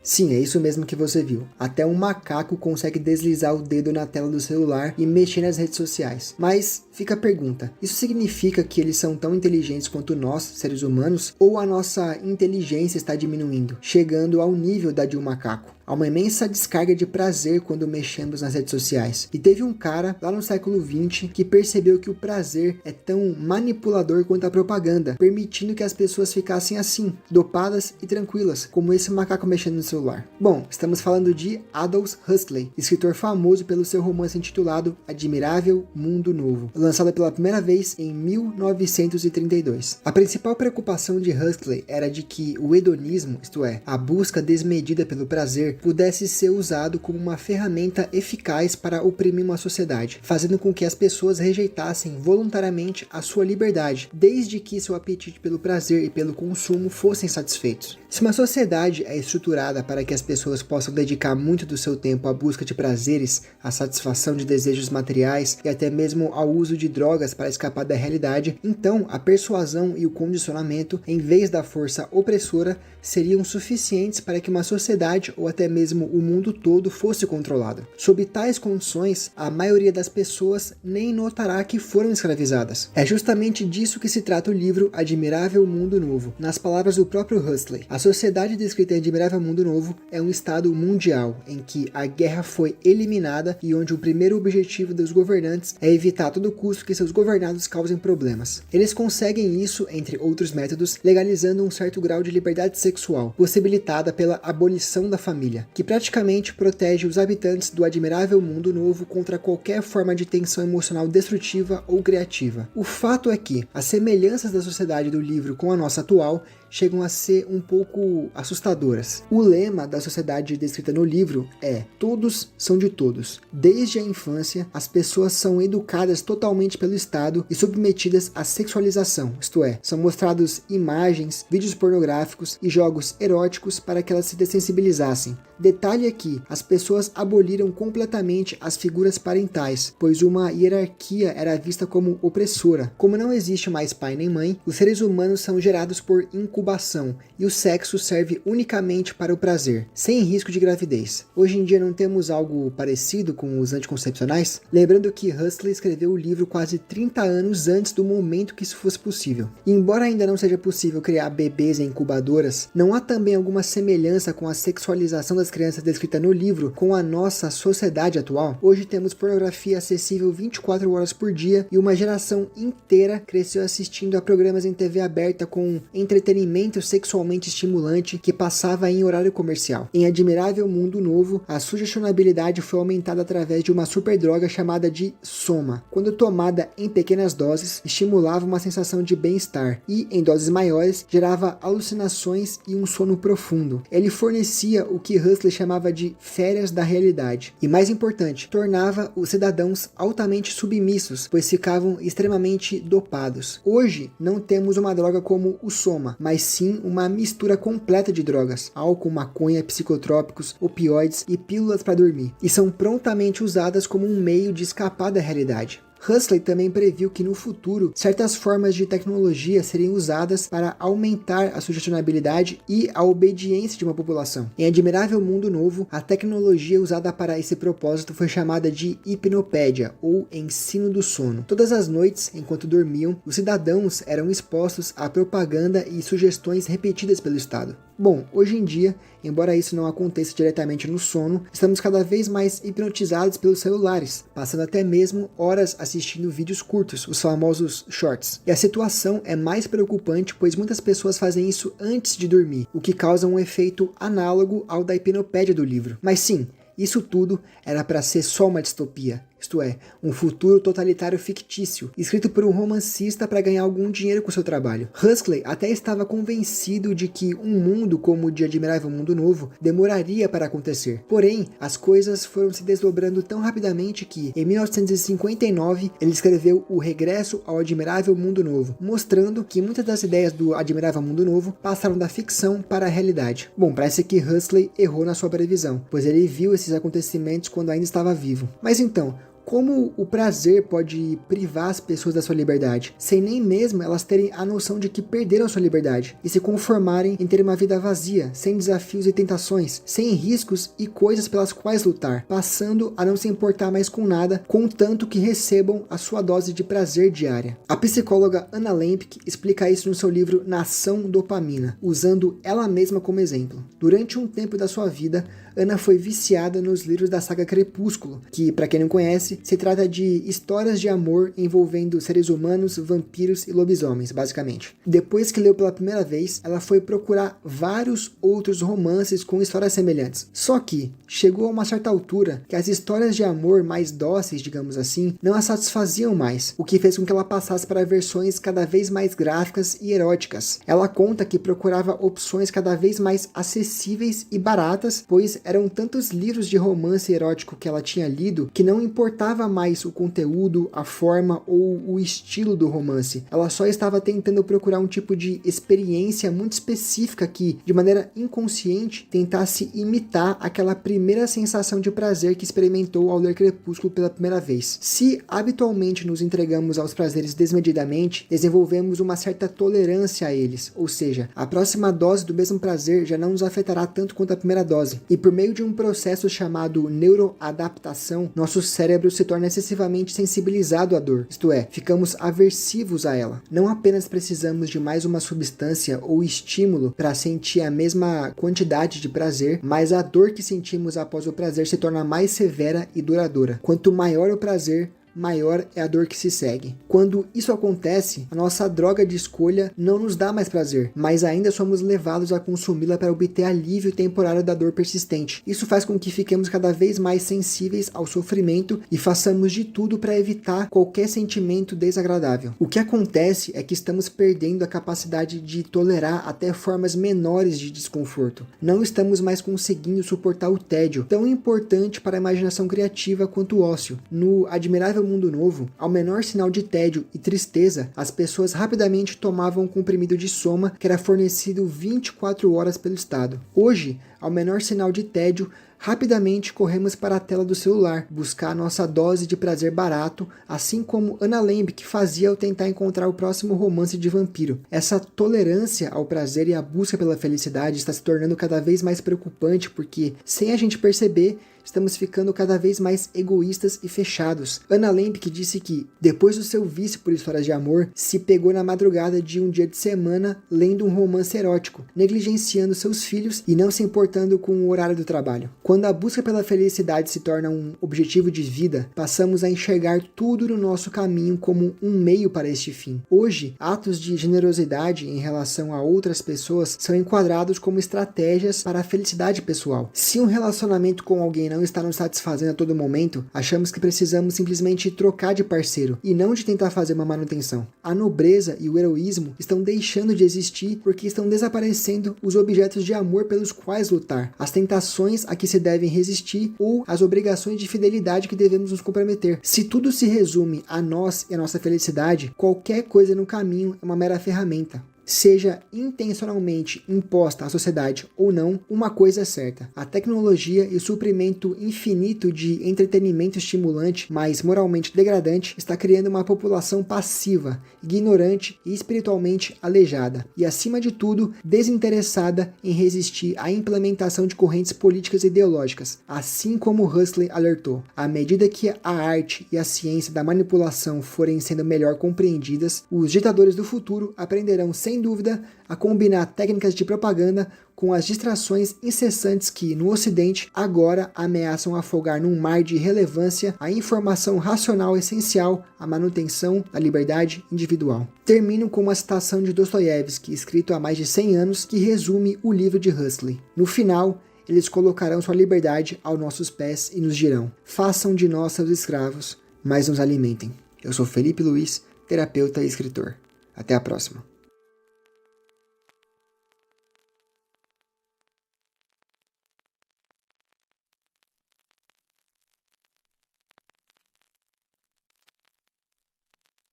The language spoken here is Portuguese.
Sim, é isso mesmo que você viu. Até um macaco consegue deslizar o dedo na tela do celular e mexer nas redes sociais. Mas fica a pergunta, isso significa que eles são tão inteligentes quanto nós, seres humanos? Ou a nossa inteligência está diminuindo, chegando ao nível da de um macaco? Há uma imensa descarga de prazer quando mexemos nas redes sociais. E teve um cara, lá no século XX, que percebeu que o prazer é tão manipulador quanto a propaganda, permitindo que as pessoas ficassem assim, dopadas e tranquilas, como esse macaco mexendo no celular. Bom, estamos falando de Aldous Huxley, escritor famoso pelo seu romance intitulado Admirável Mundo Novo, lançado pela primeira vez em 1932. A principal preocupação de Huxley era de que o hedonismo, isto é, a busca desmedida pelo prazer, pudesse ser usado como uma ferramenta eficaz para oprimir uma sociedade, fazendo com que as pessoas rejeitassem voluntariamente a sua liberdade, desde que seu apetite pelo prazer e pelo consumo fossem satisfeitos. Se uma sociedade é estruturada para que as pessoas possam dedicar muito do seu tempo à busca de prazeres, à satisfação de desejos materiais e até mesmo ao uso de drogas para escapar da realidade, então a persuasão e o condicionamento, em vez da força opressora, seriam suficientes para que uma sociedade ou até mesmo o mundo todo fosse controlado. Sob tais condições, a maioria das pessoas nem notará que foram escravizadas. É justamente disso que se trata o livro Admirável Mundo Novo. Nas palavras do próprio Huxley, a sociedade descrita em Admirável Mundo Novo é um estado mundial em que a guerra foi eliminada e onde o primeiro objetivo dos governantes é evitar a todo custo que seus governados causem problemas. Eles conseguem isso, entre outros métodos, legalizando um certo grau de liberdade sexual, possibilitada pela abolição da família, que praticamente protege os habitantes do Admirável Mundo Novo contra qualquer forma de tensão emocional destrutiva ou criativa. O fato é que as semelhanças da sociedade do livro com a nossa atual chegam a ser um pouco assustadoras. O lema da sociedade descrita no livro é: todos são de todos. Desde a infância, as pessoas são educadas totalmente pelo Estado e submetidas à sexualização, isto é, são mostrados imagens, vídeos pornográficos e jogos eróticos para que elas se dessensibilizassem. Detalhe aqui, as pessoas aboliram completamente as figuras parentais, pois uma hierarquia era vista como opressora. Como não existe mais pai nem mãe, os seres humanos são gerados por incubação e o sexo serve unicamente para o prazer, sem risco de gravidez. Hoje em dia não temos algo parecido com os anticoncepcionais? Lembrando que Huxley escreveu o livro quase 30 anos antes do momento que isso fosse possível. E embora ainda não seja possível criar bebês em incubadoras, não há também alguma semelhança com a sexualização das crianças descrita no livro com a nossa sociedade atual? Hoje temos pornografia acessível 24 horas por dia e uma geração inteira cresceu assistindo a programas em TV aberta com entretenimento sexualmente estimulante que passava em horário comercial. Em Admirável Mundo Novo, a sugestionabilidade foi aumentada através de uma superdroga chamada de soma. Quando tomada em pequenas doses, estimulava uma sensação de bem-estar e, em doses maiores, gerava alucinações e um sono profundo. Ele fornecia o que Huxley chamava de férias da realidade. E mais importante, tornava os cidadãos altamente submissos, pois ficavam extremamente dopados. Hoje, não temos uma droga como o soma, mas sim uma mistura completa de drogas, álcool, maconha, psicotrópicos, opioides e pílulas para dormir, e são prontamente usadas como um meio de escapar da realidade. Huxley também previu que no futuro, certas formas de tecnologia seriam usadas para aumentar a sugestionabilidade e a obediência de uma população. Em Admirável Mundo Novo, a tecnologia usada para esse propósito foi chamada de hipnopédia, ou ensino do sono. Todas as noites, enquanto dormiam, os cidadãos eram expostos à propaganda e sugestões repetidas pelo Estado. Bom, hoje em dia, embora isso não aconteça diretamente no sono, estamos cada vez mais hipnotizados pelos celulares, passando até mesmo horas assistindo vídeos curtos, os famosos shorts. E a situação é mais preocupante, pois muitas pessoas fazem isso antes de dormir, o que causa um efeito análogo ao da hipnopédia do livro. Mas sim, isso tudo era para ser só uma distopia. Isto é, um futuro totalitário fictício, escrito por um romancista para ganhar algum dinheiro com seu trabalho. Huxley até estava convencido de que um mundo como o de Admirável Mundo Novo demoraria para acontecer. Porém, as coisas foram se desdobrando tão rapidamente que, em 1959, ele escreveu O Regresso ao Admirável Mundo Novo, mostrando que muitas das ideias do Admirável Mundo Novo passaram da ficção para a realidade. Bom, parece que Huxley errou na sua previsão, pois ele viu esses acontecimentos quando ainda estava vivo. Mas então, Como o prazer pode privar as pessoas da sua liberdade, sem nem mesmo elas terem a noção de que perderam a sua liberdade e se conformarem em ter uma vida vazia, sem desafios e tentações, sem riscos e coisas pelas quais lutar, passando a não se importar mais com nada, contanto que recebam a sua dose de prazer diária. A psicóloga Anna Lembke explica isso no seu livro Nação Dopamina, usando ela mesma como exemplo. Durante um tempo da sua vida, Ana foi viciada nos livros da saga Crepúsculo, que, para quem não conhece, se trata de histórias de amor envolvendo seres humanos, vampiros e lobisomens, basicamente. Depois que leu pela primeira vez, ela foi procurar vários outros romances com histórias semelhantes. Só que chegou a uma certa altura que as histórias de amor mais dóceis, digamos assim, não a satisfaziam mais, o que fez com que ela passasse para versões cada vez mais gráficas e eróticas. Ela conta que procurava opções cada vez mais acessíveis e baratas, pois eram tantos livros de romance erótico que ela tinha lido que não importava mais o conteúdo, a forma ou o estilo do romance. Ela só estava tentando procurar um tipo de experiência muito específica que, de maneira inconsciente, tentasse imitar aquela primeira sensação de prazer que experimentou ao ler Crepúsculo pela primeira vez. Se habitualmente nos entregamos aos prazeres desmedidamente, desenvolvemos uma certa tolerância a eles, ou seja, a próxima dose do mesmo prazer já não nos afetará tanto quanto a primeira dose. E por meio de um processo chamado neuroadaptação, nosso cérebro se torna excessivamente sensibilizado à dor, isto é, ficamos aversivos a ela. Não apenas precisamos de mais uma substância ou estímulo para sentir a mesma quantidade de prazer, mas a dor que sentimos após o prazer se torna mais severa e duradoura. Quanto maior o prazer, maior é a dor que se segue. Quando isso acontece, a nossa droga de escolha não nos dá mais prazer, mas ainda somos levados a consumi-la para obter alívio temporário da dor persistente. Isso faz com que fiquemos cada vez mais sensíveis ao sofrimento e façamos de tudo para evitar qualquer sentimento desagradável. O que acontece é que estamos perdendo a capacidade de tolerar até formas menores de desconforto. Não estamos mais conseguindo suportar o tédio, tão importante para a imaginação criativa quanto o ócio. No admirável Mundo Novo, ao menor sinal de tédio e tristeza, as pessoas rapidamente tomavam um comprimido de soma que era fornecido 24 horas pelo Estado. Hoje, ao menor sinal de tédio, rapidamente corremos para a tela do celular, buscar a nossa dose de prazer barato, assim como Anna Lembke fazia ao tentar encontrar o próximo romance de vampiro. Essa tolerância ao prazer e a busca pela felicidade está se tornando cada vez mais preocupante porque, sem a gente perceber, estamos ficando cada vez mais egoístas e fechados. Anna Lembke disse que, depois do seu vício por histórias de amor, se pegou na madrugada de um dia de semana lendo um romance erótico, negligenciando seus filhos e não se importando com o horário do trabalho. Quando a busca pela felicidade se torna um objetivo de vida, passamos a enxergar tudo no nosso caminho como um meio para este fim. Hoje, atos de generosidade em relação a outras pessoas são enquadrados como estratégias para a felicidade pessoal. Se um relacionamento com alguém não está nos satisfazendo a todo momento, achamos que precisamos simplesmente trocar de parceiro e não de tentar fazer uma manutenção. A nobreza e o heroísmo estão deixando de existir porque estão desaparecendo os objetos de amor pelos quais lutar, as tentações a que se devem resistir ou as obrigações de fidelidade que devemos nos comprometer. Se tudo se resume a nós e a nossa felicidade, qualquer coisa no caminho é uma mera ferramenta. Seja intencionalmente imposta à sociedade ou não, uma coisa é certa: a tecnologia e o suprimento infinito de entretenimento estimulante, mas moralmente degradante, está criando uma população passiva, ignorante e espiritualmente aleijada, e acima de tudo, desinteressada em resistir à implementação de correntes políticas e ideológicas. Assim como Huxley alertou, à medida que a arte e a ciência da manipulação forem sendo melhor compreendidas, os ditadores do futuro aprenderão sem dúvida a combinar técnicas de propaganda com as distrações incessantes que, no Ocidente, agora ameaçam afogar num mar de irrelevância a informação racional essencial à manutenção da liberdade individual. Termino com uma citação de Dostoiévski, escrito há mais de 100 anos, que resume o livro de Huxley. No final, eles colocarão sua liberdade aos nossos pés e nos dirão: façam de nós seus escravos, mas nos alimentem. Eu sou Felipe Luiz, terapeuta e escritor. Até a próxima.